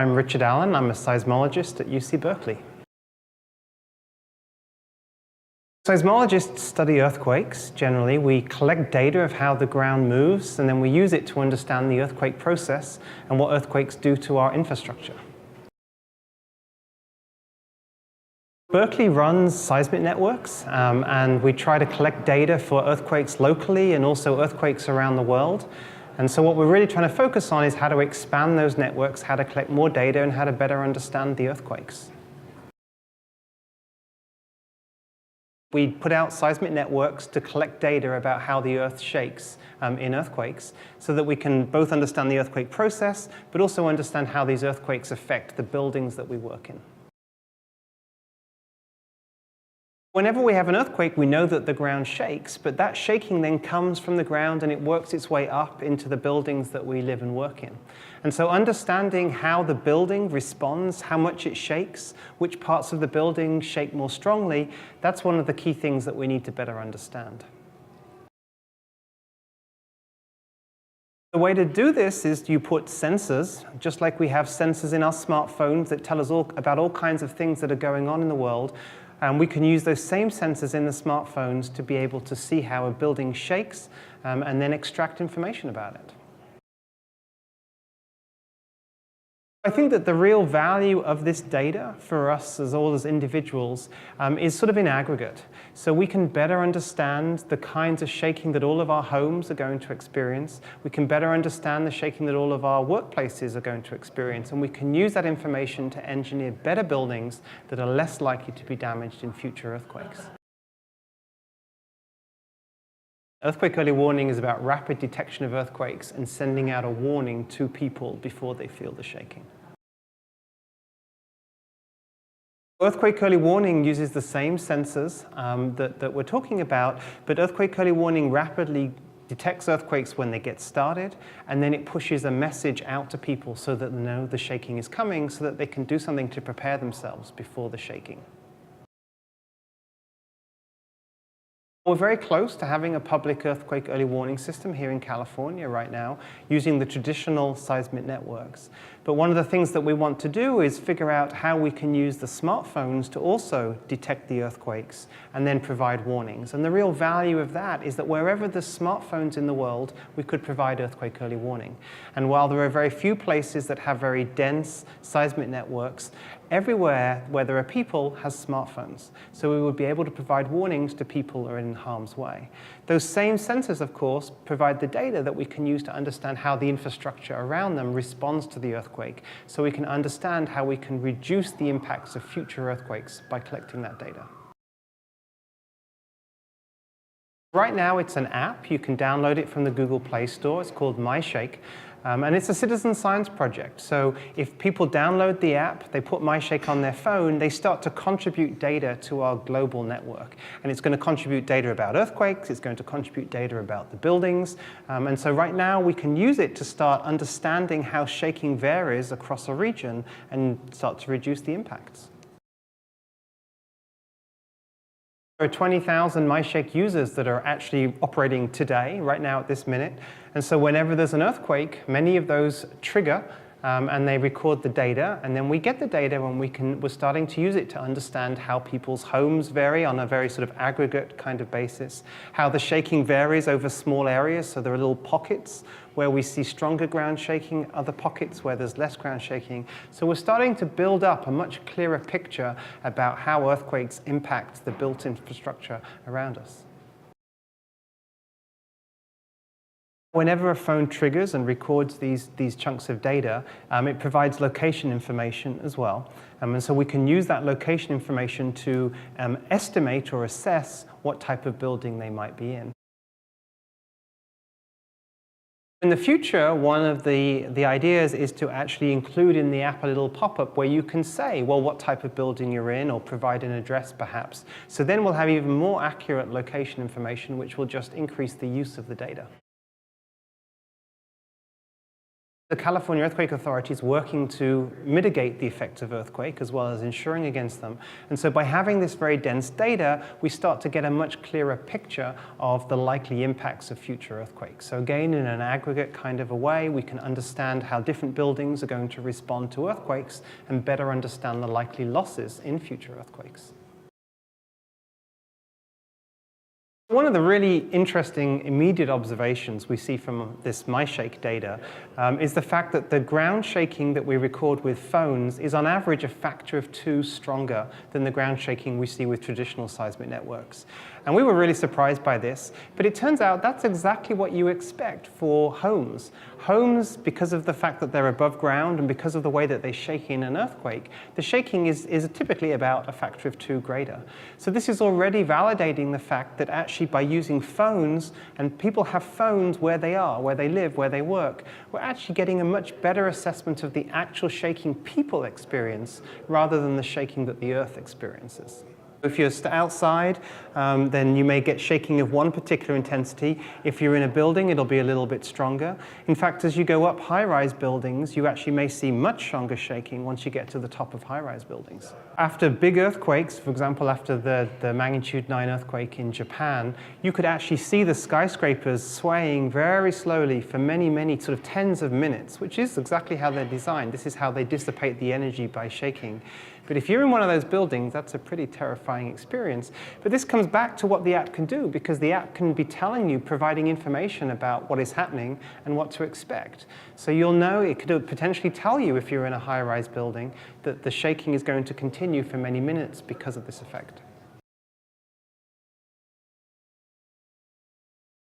I'm Richard Allen. I'm a seismologist at UC Berkeley. Seismologists study earthquakes, generally. We collect data of how the ground moves, and then we use it to understand the earthquake process and what earthquakes do to our infrastructure. Berkeley runs seismic networks, and we try to collect data for earthquakes locally and also earthquakes around the world. And so what we're really trying to focus on is how to expand those networks, how to collect more data, and how to better understand the earthquakes. We put out seismic networks to collect data about how the Earth shakes in earthquakes so that we can both understand the earthquake process, but also understand how these earthquakes affect the buildings that we work in. Whenever we have an earthquake, we know that the ground shakes, but that shaking then comes from the ground and it works its way up into the buildings that we live and work in. And so understanding how the building responds, how much it shakes, which parts of the building shake more strongly, that's one of the key things that we need to better understand. The way to do this is you put sensors, just like we have sensors in our smartphones that tell us about all kinds of things that are going on in the world. And we can use those same sensors in the smartphones to be able to see how a building shakes and then extract information about it. I think that the real value of this data for us as all as individuals is sort of in aggregate. So we can better understand the kinds of shaking that all of our homes are going to experience. We can better understand the shaking that all of our workplaces are going to experience. And we can use that information to engineer better buildings that are less likely to be damaged in future earthquakes. Earthquake early warning is about rapid detection of earthquakes and sending out a warning to people before they feel the shaking. Earthquake early warning uses the same sensors that we're talking about, but earthquake early warning rapidly detects earthquakes when they get started, and then it pushes a message out to people so that they know the shaking is coming so that they can do something to prepare themselves before the shaking. We're very close to having a public earthquake early warning system here in California right now, using the traditional seismic networks. But one of the things that we want to do is figure out how we can use the smartphones to also detect the earthquakes and then provide warnings. And the real value of that is that wherever there's smartphones in the world, we could provide earthquake early warning. And while there are very few places that have very dense seismic networks, everywhere where there are people has smartphones. So we would be able to provide warnings to people who are in harm's way. Those same sensors, of course, provide the data that we can use to understand how the infrastructure around them responds to the earthquake, so we can understand how we can reduce the impacts of future earthquakes by collecting that data. Right now, it's an app. You can download it from the Google Play Store. It's called MyShake. And it's a citizen science project. So if people download the app, they put MyShake on their phone, they start to contribute data to our global network. And it's going to contribute data about earthquakes. It's going to contribute data about the buildings. And so right now, we can use it to start understanding how shaking varies across a region and start to reduce the impacts. There are 20,000 MyShake users that are actually operating today, right now at this minute. And so whenever there's an earthquake, many of those trigger and they record the data. And then we get the data and we're starting to use it to understand how people's homes vary on a very sort of aggregate kind of basis, how the shaking varies over small areas. So there are little pockets where we see stronger ground shaking, other pockets where there's less ground shaking. So we're starting to build up a much clearer picture about how earthquakes impact the built infrastructure around us. Whenever a phone triggers and records these chunks of data, it provides location information as well. And so we can use that location information to estimate or assess what type of building they might be in. In the future, one of the ideas is to actually include in the app a little pop-up where you can say, well, what type of building you're in, or provide an address perhaps. So then we'll have even more accurate location information, which will just increase the use of the data. The California Earthquake Authority is working to mitigate the effects of earthquake as well as insuring against them. And so by having this very dense data, we start to get a much clearer picture of the likely impacts of future earthquakes. So again, in an aggregate kind of a way, we can understand how different buildings are going to respond to earthquakes and better understand the likely losses in future earthquakes. One of the really interesting immediate observations we see from this MyShake data is the fact that the ground shaking that we record with phones is on average a factor of 2 stronger than the ground shaking we see with traditional seismic networks. And we were really surprised by this, but it turns out that's exactly what you expect for homes. Homes, because of the fact that they're above ground and because of the way that they shake in an earthquake, the shaking is typically about a factor of 2 greater. So this is already validating the fact that actually by using phones, and people have phones where they are, where they live, where they work, we're actually getting a much better assessment of the actual shaking people experience rather than the shaking that the earth experiences. If you're outside, then you may get shaking of one particular intensity. If you're in a building, it'll be a little bit stronger. In fact, as you go up high-rise buildings, you actually may see much stronger shaking once you get to the top of high-rise buildings. After big earthquakes, for example, after the magnitude 9 earthquake in Japan, you could actually see the skyscrapers swaying very slowly for many, many sort of tens of minutes, which is exactly how they're designed. This is how they dissipate the energy by shaking. But if you're in one of those buildings, that's a pretty terrifying experience. But this comes back to what the app can do, because the app can be telling you, providing information about what is happening and what to expect. So you'll know, it could potentially tell you if you're in a high-rise building that the shaking is going to continue for many minutes because of this effect.